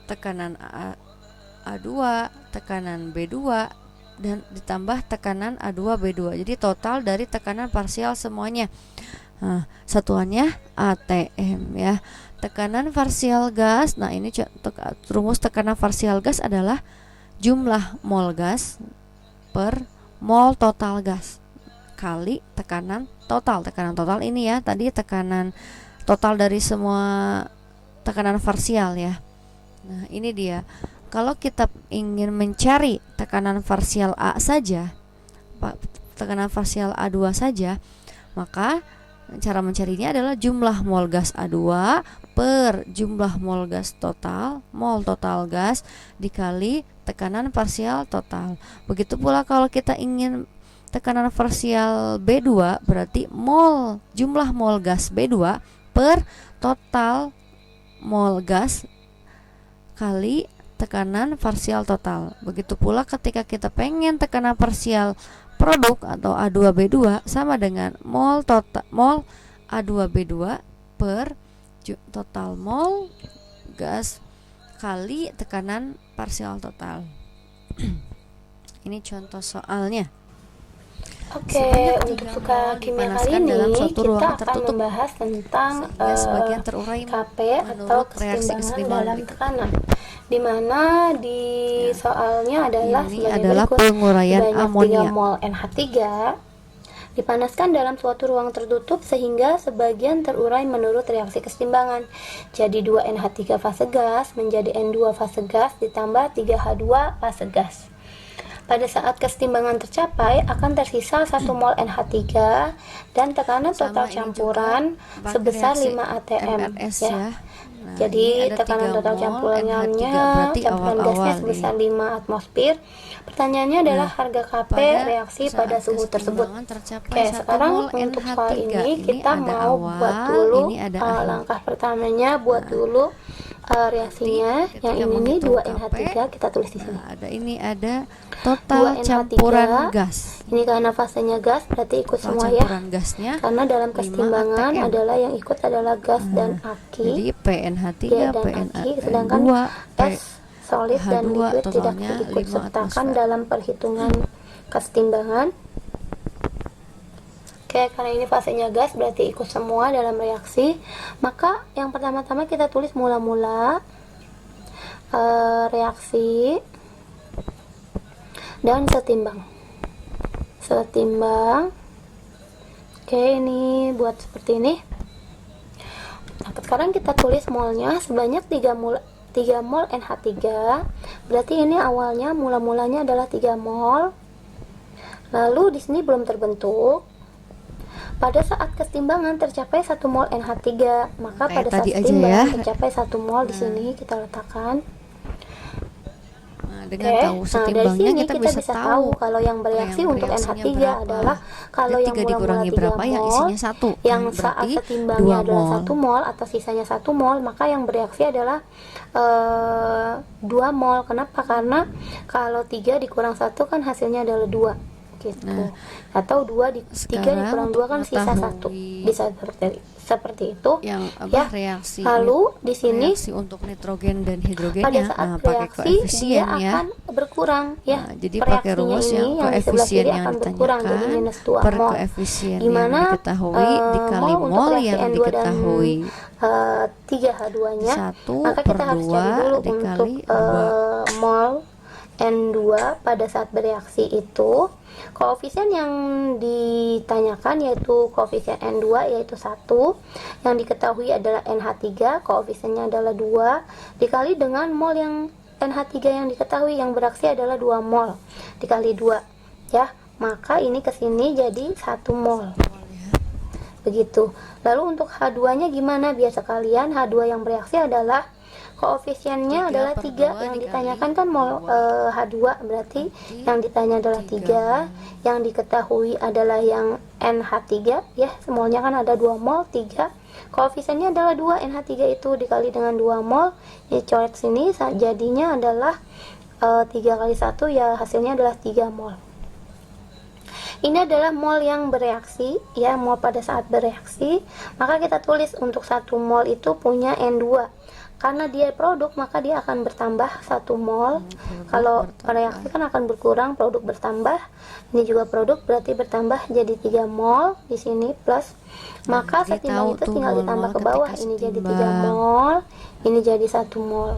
tekanan A2, tekanan B2 dan ditambah tekanan A2B2. Jadi total dari tekanan parsial semuanya. Nah, satuannya ATM ya. Tekanan parsial gas. Nah, ini rumus tekanan parsial gas adalah jumlah mol gas per mol total gas kali tekanan total. Tekanan total ini ya, tadi tekanan total dari semua tekanan parsial ya. Nah, ini dia. Kalau kita ingin mencari tekanan parsial A saja, tekanan parsial A2 saja, maka cara mencarinya adalah jumlah mol gas A2 per jumlah mol gas total, mol total gas dikali tekanan parsial total. Begitu pula kalau kita ingin tekanan parsial B2, berarti jumlah mol gas B2 per total mol gas kali tekanan parsial total. Begitu pula ketika kita pengen tekanan parsial produk atau A2B2 sama dengan mol A2B2 per total mol gas kali tekanan parsial total. Ini contoh soalnya. Oke, untuk suka kimia kali ini kita akan membahas tentang Kp atau kesetimbangan dalam tekanan, di mana di soalnya adalah sebagai berikut. Penguraian amonia 3 mol NH3 dipanaskan dalam suatu ruang tertutup sehingga sebagian terurai menurut reaksi kesetimbangan. Jadi 2 NH3 fase gas menjadi N2 fase gas ditambah 3H2 fase gas. Pada saat kesetimbangan tercapai akan tersisa 1 mol NH3 dan tekanan total campuran sebesar 5 atm ya. Nah, jadi tekanan total campurannya campuran gasnya sebesar 5 atmosfer. Pertanyaannya adalah harga Kp reaksi pada suhu tersebut. Oke, sekarang untuk soal ini kita mau buat dulu langkah pertamanya, buat dulu reaksinya. Yang ini nih 2NH3 kita tulis di sini. Ada total campuran gas. Ini karena fasenya gas berarti ikut semua ya. Gasnya karena dalam kesetimbangan adalah yang ikut adalah gas dan aki. Jadi PNH3, PNA2, sedangkan S solid dan liquid tidak diikut sertakan dalam perhitungan kesetimbangan. Oke, karena ini fasenya gas berarti ikut semua dalam reaksi. Maka yang pertama-tama kita tulis mula-mula reaksi dan setimbang. Oke, ini buat seperti ini. Nah, sekarang kita tulis molnya sebanyak 3 mol NH3. Berarti ini awalnya mula-mulanya adalah 3 mol. Lalu di sini belum terbentuk. Pada saat kesetimbangan tercapai 1 mol NH3, maka Kayak pada saat tadi aja kesetimbangan ya. tercapai 1 mol di sini kita letakkan. Nah, dengan Oke, tahu nah dari setimbangnya sini kita bisa bisa tahu tahu kalau yang bereaksi yang untuk bereaksinya NH3 berapa. adalah kalau Dan yang 3 mula-mula dikurangi 3 berapa yang mol, isinya 1. yang Nah, saat berarti setimbangnya 2 adalah mol. 1 mol atau sisanya 1 mol, maka yang bereaksi adalah 2 mol. Kenapa? Karena kalau 3 dikurang 1 kan hasilnya adalah 2 gitu. Nah, Atau 3 sekarang dikurang 2 untuk kan sisa 1. mengetahui Bisa seperti itu. yang Ya. reaksi Lalu di sini reaksi untuk nitrogen dan pada hidrogennya, saat nah pakai reaksi dia koefisien ya. akan berkurang ya. Nah, jadi pakai Reaksinya rumus ini yang di sebelah koefisien kiri yang akan berkurang jadi ditanyakan minus 2 per mol. koefisien Gimana, yang diketahui dikali mol untuk mol reaksi yang N2 dan, diketahui 3H2-nya, 1 maka per kita harus cari 2 dulu dikali untuk 2. mol N2 pada saat bereaksi itu. Koefisien yang ditanyakan yaitu koefisien N2 yaitu 1, yang diketahui adalah NH3, koefisiennya adalah 2, dikali dengan mol yang NH3 yang diketahui yang bereaksi adalah 2 mol dikali 2 ya, maka ini kesini jadi 1 mol begitu. Lalu untuk H2 nya gimana? Biasa kalian H2 yang bereaksi adalah koefisiennya 3 adalah per 3, 2 yang dikali ditanyakan kan mol H2, berarti yang ditanya adalah 3, yang diketahui adalah yang NH3 ya, molnya kan ada 2 mol, 3, koefisiennya adalah 2, NH3 itu dikali dengan 2 mol, ini coret sini jadinya adalah 3 kali 1 ya, hasilnya adalah 3 mol. Ini adalah mol yang bereaksi ya, mol pada saat bereaksi. Maka kita tulis untuk 1 mol itu punya N2. Karena dia produk maka dia akan bertambah 1 mol. Kalau reaksi kan akan berkurang, produk bertambah. Ini juga produk berarti bertambah jadi 3 mol di sini plus. Maka jadi setimbang tahu itu tuh tinggal mol-mol ditambah ke bawah. ketika Ini jadi 3 setimbang. mol, ini jadi 1 mol.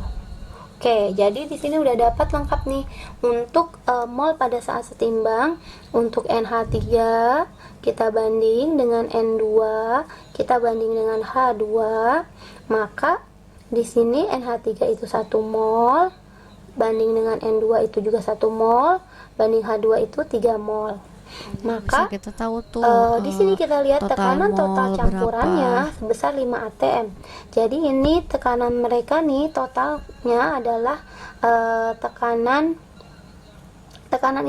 Oke, jadi di sini udah dapat lengkap nih untuk mol pada saat setimbang. Untuk NH3 kita banding dengan N2, kita banding dengan H2, maka di sini NH3 itu 1 mol, banding dengan N2 itu juga 1 mol, banding H2 itu 3 mol. Maka bisa kita tahu tuh di sini kita lihat tekanan total mol campurannya berapa. sebesar 5 atm. Jadi ini tekanan mereka nih totalnya adalah tekanan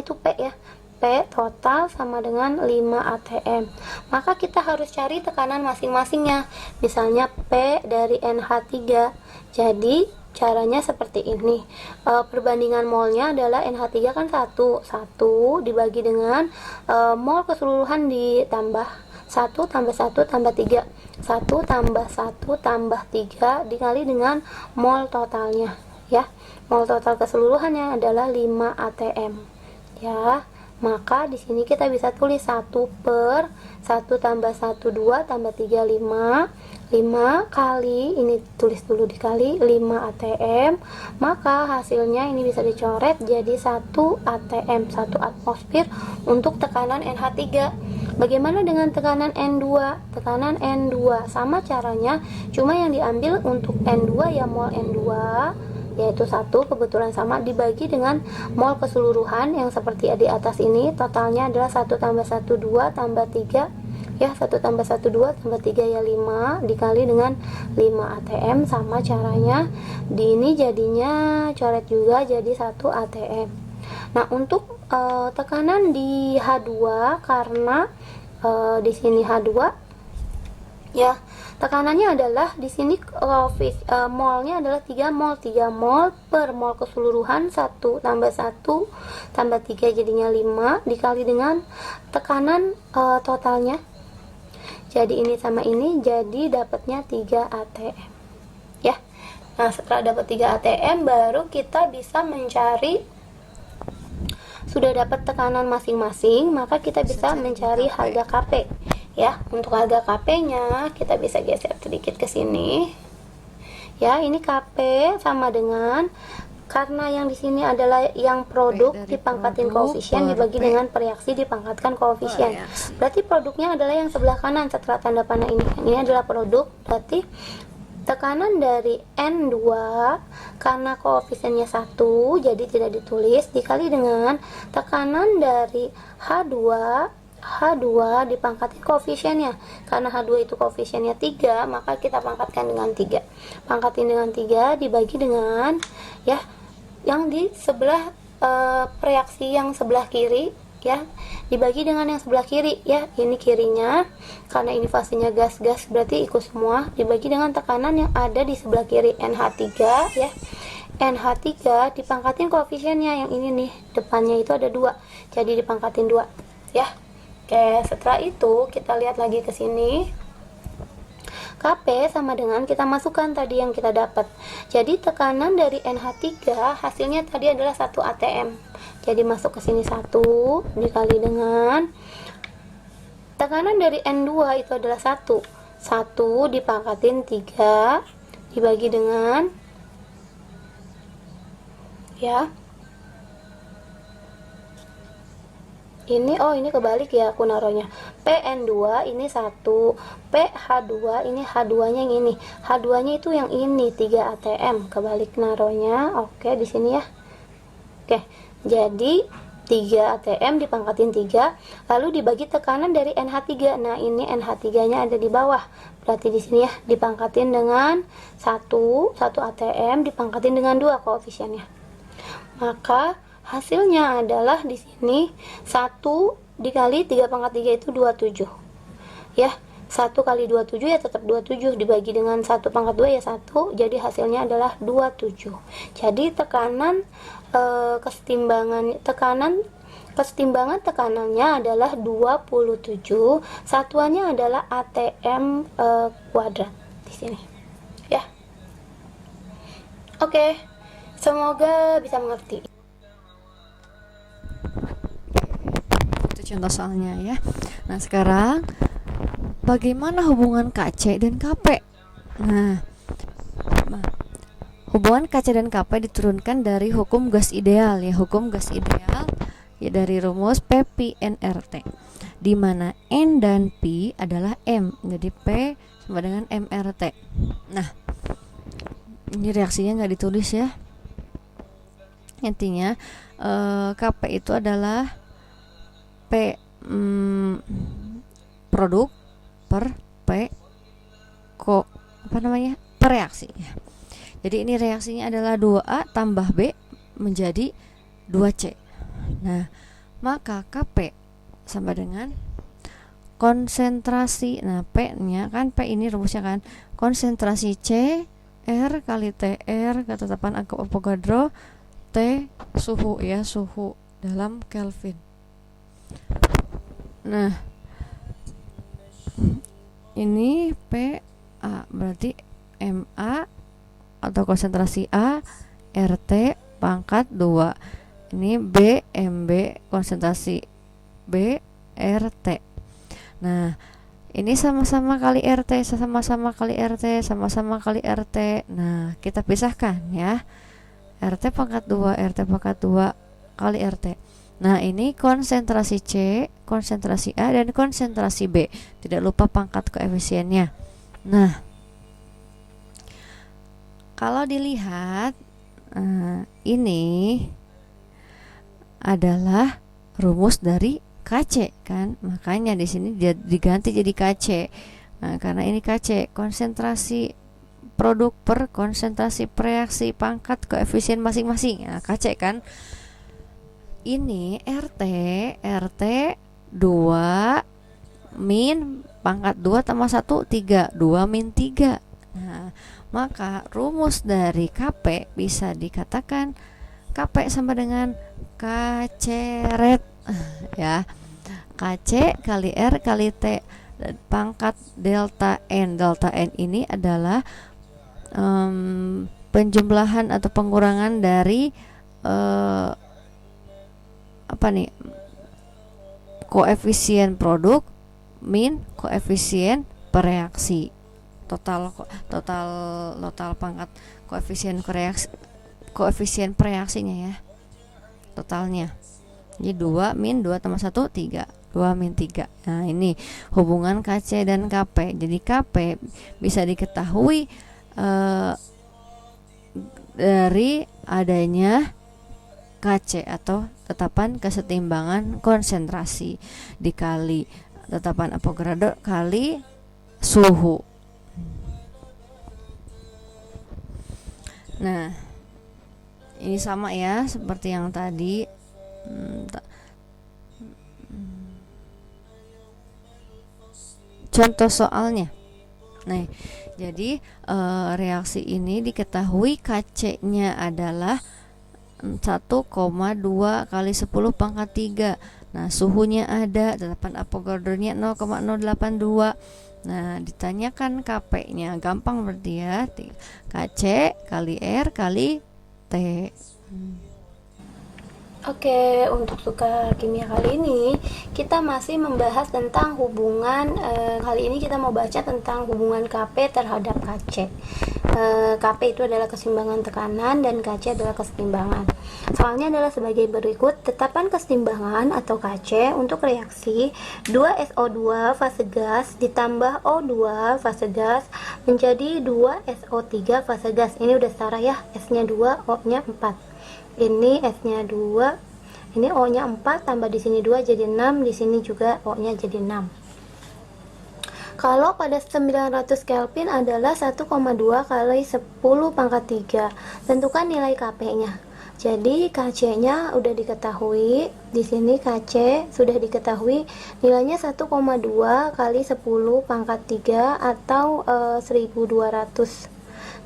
itu P ya. P total sama dengan 5 atm. Maka kita harus cari tekanan masing-masingnya. Misalnya P dari NH3. Jadi caranya seperti ini. Perbandingan molnya adalah NH3 kan 1 dibagi dengan mol keseluruhan ditambah 1 tambah 1 tambah 3, 1 tambah 1 tambah 3 dikali dengan mol totalnya ya. Mol total keseluruhannya adalah 5 atm ya. Maka di sini kita bisa tulis 1 per 1 tambah 1 2 tambah 3 5 kali, ini tulis dulu dikali 5 atm, maka hasilnya ini bisa dicoret jadi 1 atm, 1 atmosfer untuk tekanan NH3. Bagaimana dengan tekanan N2? Tekanan N2 sama caranya, cuma yang diambil untuk N2 ya mol N2 yaitu 1, kebetulan sama, dibagi dengan mol keseluruhan yang seperti di atas ini, totalnya adalah 1 tambah 1 2 tambah 3 ya, 1 tambah 1 2 tambah 3 ya 5 dikali dengan 5 atm, sama caranya di ini jadinya coret juga jadi 1 atm. Nah untuk tekanan di H2 karena di sini H2 ya, tekanannya adalah di sini molnya adalah 3 mol per mol keseluruhan, 1 tambah 1 tambah 3 jadinya 5 dikali dengan tekanan totalnya. Jadi ini sama ini jadi dapatnya 3 atm ya. Nah setelah dapat 3 atm baru kita bisa mencari, sudah dapat tekanan masing-masing, maka kita bisa mencari harga Kp. Ya, untuk harga KP-nya kita bisa geser sedikit ke sini. Ya, ini KP sama dengan, karena yang di sini adalah yang produk dari dipangkatin produk koefisien per dibagi P. dengan pereaksi dipangkatkan koefisien. Pereaksi. Berarti produknya adalah yang sebelah kanan setelah tanda panah ini. Yang ini adalah produk, berarti tekanan dari N2 karena koefisiennya 1 jadi tidak ditulis, dikali dengan tekanan dari H2 dipangkatin koefisiennya. Karena H2 itu koefisiennya 3, maka kita pangkatkan dengan 3. Pangkatin dengan 3 dibagi dengan, ya, yang di sebelah reaksi yang sebelah kiri, ya, dibagi dengan yang sebelah kiri, ya. Ini kirinya, karena ini fasenya gas-gas berarti ikut semua, dibagi dengan tekanan yang ada di sebelah kiri, NH3, ya. NH3 dipangkatin koefisiennya, yang ini nih, depannya itu ada 2, jadi dipangkatin 2, ya. Oke, setelah itu kita lihat lagi ke sini. KP sama dengan kita masukkan tadi yang kita dapat. Jadi tekanan dari NH3 hasilnya tadi adalah 1 atm. Jadi masuk ke sini 1 dikali dengan tekanan dari N2 itu adalah 1. 1 dipangkatin 3 dibagi dengan, ya. Ini kebalik ya aku naruhnya. PN2 ini 1, PH2 ini H2-nya yang ini. H2-nya itu yang ini 3 atm, kebalik naruhnya. Oke, di sini ya. Oke. Jadi 3 atm dipangkatin 3 lalu dibagi tekanan dari NH3. Nah, ini NH3-nya ada di bawah. Berarti di sini ya dipangkatin dengan 1 atm dipangkatin dengan 2 koefisiennya. Maka hasilnya adalah di sini 1 dikali 3 pangkat 3 itu 27. Ya, 1 kali 27 ya tetap 27 dibagi dengan 1 pangkat 2 ya 1. Jadi hasilnya adalah 27. Jadi tekanan kesetimbangan tekanannya adalah 27. Satuannya adalah atm kuadrat di sini. Ya. Oke. Semoga bisa mengerti. Contoh soalnya ya. Nah, sekarang bagaimana hubungan KC dan KP? Nah, hubungan KC dan KP diturunkan dari hukum gas ideal ya. Hukum gas ideal ya dari rumus P Pi N RT, di mana N dan P adalah M. Jadi P sama dengan MRT. Nah, ini reaksinya nggak ditulis ya. Intinya KP itu adalah P produk per P pereaksi. Jadi ini reaksinya adalah 2A tambah B menjadi 2C. Nah, maka KP sama dengan konsentrasi. Nah, P-nya kan, P ini rumusnya kan konsentrasi C R kali TR ketetapan Avogadro, T suhu ya, suhu dalam Kelvin. Nah, ini PA berarti MA atau konsentrasi A RT pangkat 2. Ini B MB konsentrasi B RT. Nah, ini sama-sama kali RT, sama-sama kali RT, sama-sama kali RT. Nah, kita pisahkan ya. RT pangkat 2, RT pangkat 2 kali RT. Nah, ini konsentrasi C, konsentrasi A, dan konsentrasi B. Tidak lupa pangkat koefisiennya. Nah, kalau dilihat, ini adalah rumus dari KC kan, makanya di sini dia diganti jadi KC. Nah, karena ini KC, konsentrasi produk per konsentrasi reaksi pangkat koefisien masing-masing. Nah, KC kan. Ini RT 2 min pangkat 2 tambah 1 3, 2 min 3. Nah, maka rumus dari KP bisa dikatakan KP sama dengan KC ret ya. KC kali R kali T pangkat delta N. Delta N ini adalah penjumlahan atau pengurangan dari koefisien produk min koefisien per reaksi. Total pangkat koefisien per reaksinya ya, totalnya. Jadi 2 min 2 tambah 1 3, 2 min 3. Nah, ini hubungan Kc dan Kp. Jadi Kp bisa diketahui dari adanya Kc atau tetapan kesetimbangan konsentrasi dikali tetapan Avogadro kali suhu. Nah, ini sama ya seperti yang tadi. Contoh soalnya. Nah, jadi reaksi ini diketahui Kc-nya adalah 1,2 kali 10 pangkat 3. Nah, suhunya ada, tetapan Avogadro-nya 0,082. Nah, ditanyakan Kp-nya, gampang berarti ya. Kc kali R kali T. Oke, untuk suka kimia kali ini kita masih membahas tentang hubungan. Kali ini kita mau baca tentang hubungan Kp terhadap Kc. Kp itu adalah keseimbangan tekanan dan Kc adalah kesetimbangan. Soalnya adalah sebagai berikut. Tetapan kesetimbangan atau Kc untuk reaksi 2SO2 fase gas ditambah O2 fase gas menjadi 2SO3 fase gas. Ini udah setara ya, S-nya 2, O-nya 4. Ini S-nya 2, ini O-nya 4, tambah di sini 2 jadi 6, di sini juga O-nya jadi 6. Kalau pada 900 Kelvin adalah 1,2 kali 10 pangkat 3. Tentukan nilai Kp-nya. Jadi Kc-nya udah diketahui, di sini Kc sudah diketahui nilainya 1,2 kali 10 pangkat 3 atau 1200.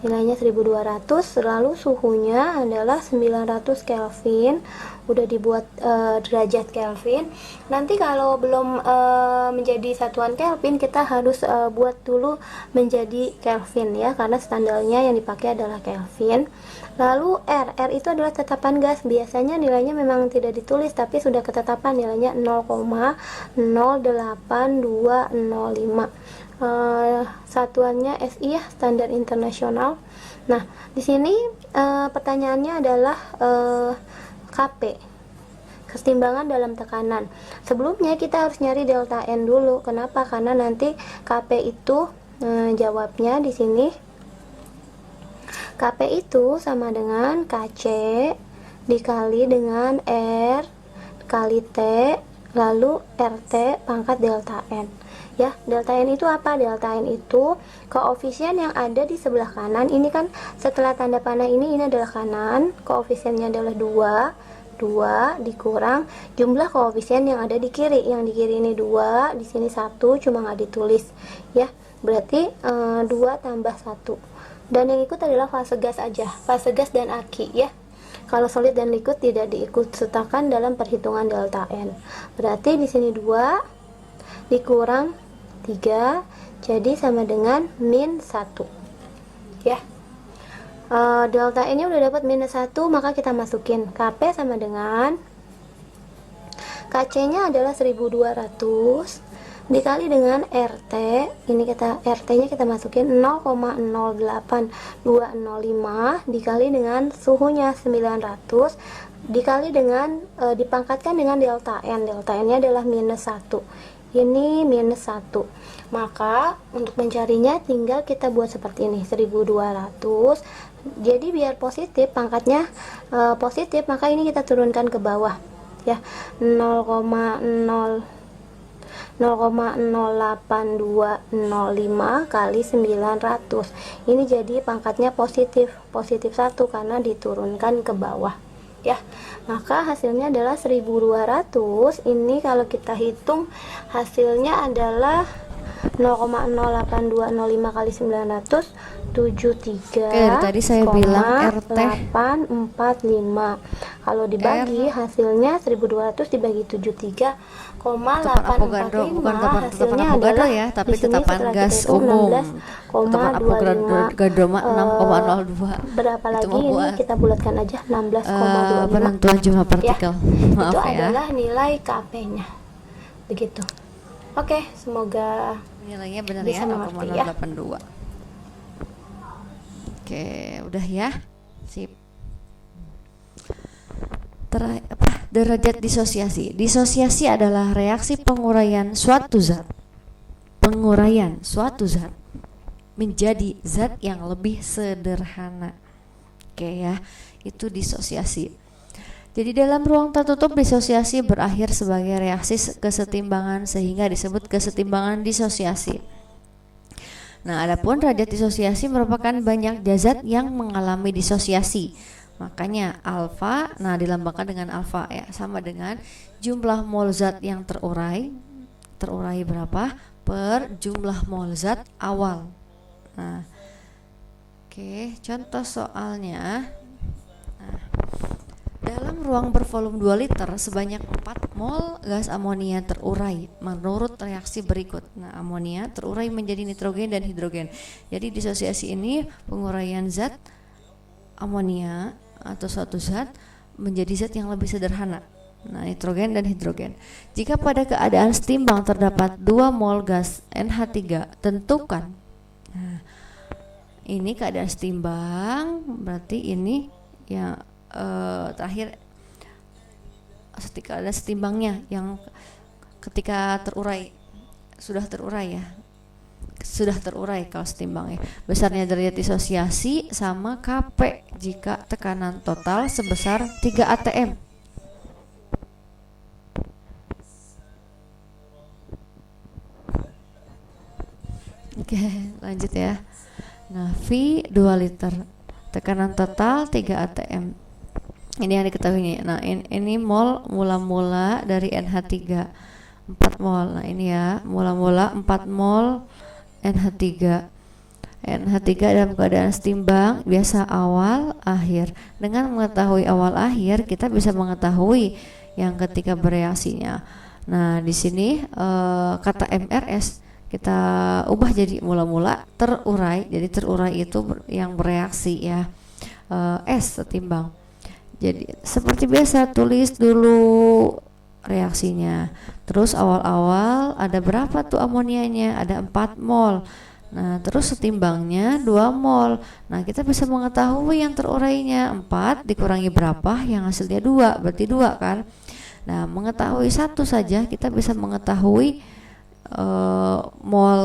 Nilainya 1200, lalu suhunya adalah 900 Kelvin. Udah dibuat derajat Kelvin. Nanti kalau belum menjadi satuan Kelvin, kita harus buat dulu menjadi Kelvin ya, karena standarnya yang dipakai adalah Kelvin. Lalu R itu adalah tetapan gas. Biasanya nilainya memang tidak ditulis, tapi sudah ketetapan nilainya 0,08205. Satuannya SI ya, standar internasional. Nah, di sini pertanyaannya adalah Kp, kesetimbangan dalam tekanan. Sebelumnya kita harus nyari delta N dulu. Kenapa? Karena nanti Kp itu jawabnya di sini. Kp itu sama dengan Kc dikali dengan R kali T lalu RT pangkat delta N. Ya, delta N itu apa? Delta N itu koefisien yang ada di sebelah kanan. Ini kan setelah tanda panah ini adalah kanan, koefisiennya adalah 2 dikurang jumlah koefisien yang ada di kiri. Yang di kiri ini 2, di sini 1, cuma nggak ditulis. Ya, berarti 2 tambah 1. Dan yang ikut adalah fase gas aja, fase gas dan aki ya. Kalau solid dan liquid tidak diikut sertakan dalam perhitungan delta N. Berarti di sini 2 dikurang 3 jadi sama dengan min 1 ya. Delta N nya udah dapat minus 1, maka kita masukin Kp sama dengan Kc nya adalah 1200 dikali dengan RT. Ini kita RT nya kita masukin 0,08205 dikali dengan suhunya 900 dikali dengan dipangkatkan dengan delta N. Delta N nya adalah minus 1. Ini minus 1. Maka untuk mencarinya tinggal kita buat seperti ini, 1200. Jadi biar positif, pangkatnya positif, maka ini kita turunkan ke bawah ya. 0,08205 kali 900. Ini jadi pangkatnya positif 1 karena diturunkan ke bawah ya. Maka hasilnya adalah 1200. Ini kalau kita hitung hasilnya adalah 0,08205 kali 900 73. Oke, dari tadi saya bilang RT 845. Kalau dibagi hasilnya 1200 dibagi 73,845. Bukan tetapan Avogadro ya, tapi tetapan gas umum. Tetapan Avogadro 6,02. Berapa lagi ini kita bulatkan aja 16,25. Penentuan jumlah partikel. Ya, Maaf itu ya. adalah nilai Kp-nya. Begitu. Oke, semoga Nilainya benar bisa ya, mengerti ya. 0,082. Oke, udah ya. Sip. Derajat disosiasi. Disosiasi adalah reaksi penguraian suatu zat. Penguraian suatu zat menjadi zat yang lebih sederhana. Oke ya, itu disosiasi. Jadi dalam ruang tertutup disosiasi berakhir sebagai reaksi kesetimbangan sehingga disebut kesetimbangan disosiasi. Nah, adapun derajat disosiasi merupakan banyak zat yang mengalami disosiasi. Makanya alfa, nah dilambangkan dengan alfa ya, sama dengan jumlah mol zat yang terurai berapa per jumlah mol zat awal. Nah, oke, contoh soalnya. Nah, dalam ruang bervolume 2 liter sebanyak 4 mol gas amonia terurai menurut reaksi berikut. Nah, amonia terurai menjadi nitrogen dan hidrogen. Jadi disosiasi ini penguraian zat amonia atau suatu zat menjadi zat yang lebih sederhana. Nah, nitrogen dan hidrogen. Jika pada keadaan setimbang terdapat 2 mol gas NH3, tentukan. Nah, ini keadaan setimbang, berarti ini ya terakhir ketika ada setimbangnya yang ketika sudah terurai kalau setimbangnya. Besarnya derajat disosiasi sama Kp jika tekanan total sebesar 3 atm. Oke, lanjut ya. Nah, V 2 liter, tekanan total 3 atm. Ini yang diketahui nih. Nah, ini mula-mula dari NH3 4 mol. Nah, ini ya, mula-mula 4 mol NH3. NH3 dalam keadaan setimbang biasa awal akhir. Dengan mengetahui awal akhir, kita bisa mengetahui yang ketika bereaksinya. Nah, di sini kata MRS kita ubah jadi mula-mula terurai. Jadi terurai itu yang bereaksi ya. S setimbang. Jadi seperti biasa tulis dulu reaksinya. Terus awal-awal ada berapa tuh amonianya? Ada 4 mol. Nah, terus setimbangnya 2 mol. Nah, kita bisa mengetahui yang terurainya 4 dikurangi berapa yang hasilnya 2, berarti 2 kan. Nah, mengetahui satu saja kita bisa mengetahui mol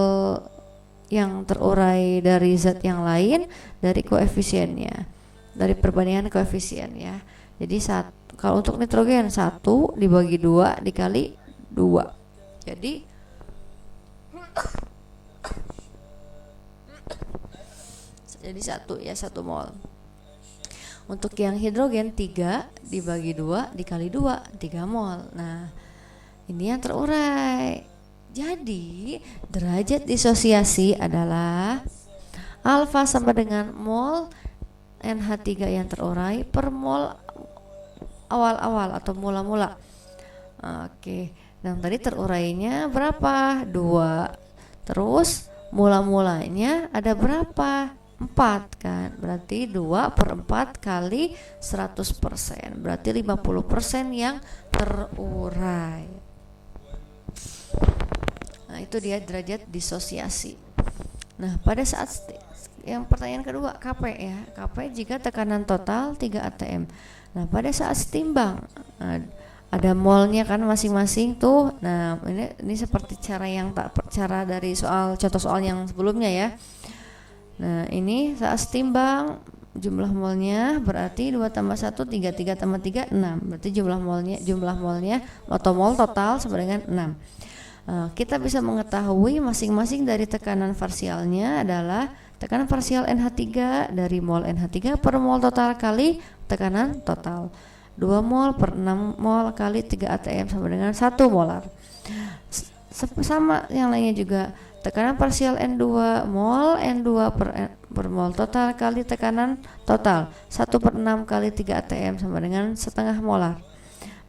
yang terurai dari zat yang lain dari koefisiennya, dari perbandingan koefisien ya. Jadi kalau untuk nitrogen 1 dibagi 2 dikali 2. Jadi jadi 1 mol. Untuk yang hidrogen 3 dibagi 2 dikali 2, 3 mol. Nah, ini yang terurai. Jadi derajat disosiasi adalah alfa sama dengan mol NH3 yang terurai per mol awal-awal atau mula-mula. Oke, dan tadi terurainya berapa? 2. Terus mula-mulanya ada berapa? 4 kan. Berarti 2 per 4 kali 100%. Berarti 50% yang terurai. Nah, itu dia derajat disosiasi. Nah, pada saat yang pertanyaan kedua Kp ya. Kp jika tekanan total 3 atm. Nah, pada saat setimbang ada molnya kan masing-masing tuh. Nah, ini seperti cara dari contoh soal yang sebelumnya ya. Nah, ini saat setimbang jumlah molnya berarti 2 tambah 1 3, 3 tambah 3 6. Berarti jumlah molnya atau mol total sama dengan 6. Kita bisa mengetahui masing-masing dari tekanan parsialnya adalah tekanan parsial NH3 dari mol NH3 per mol total kali tekanan total. 2 mol per 6 mol kali 3 atm sama dengan 1 molar. Sama yang lainnya juga, tekanan parsial N2 mol N2 per mol total kali tekanan total 1 per 6 kali 3 atm sama dengan setengah molar.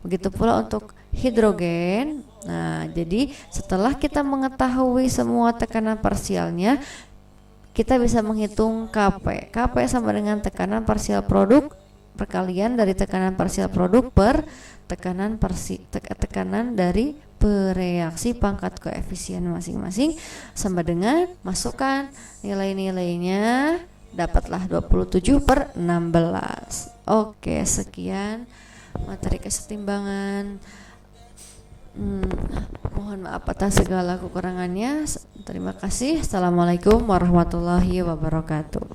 Begitu pula untuk hidrogen. Nah, jadi setelah kita mengetahui semua tekanan parsialnya, kita bisa menghitung Kp. Kp sama dengan tekanan parsial produk perkalian dari tekanan parsial produk per tekanan dari tipe reaksi pangkat koefisien masing-masing sama dengan masukkan nilai-nilainya, dapatlah 27/16. Oke, sekian materi kesetimbangan. Mohon maaf atas segala kekurangannya. Terima kasih. Assalamualaikum warahmatullahi wabarakatuh.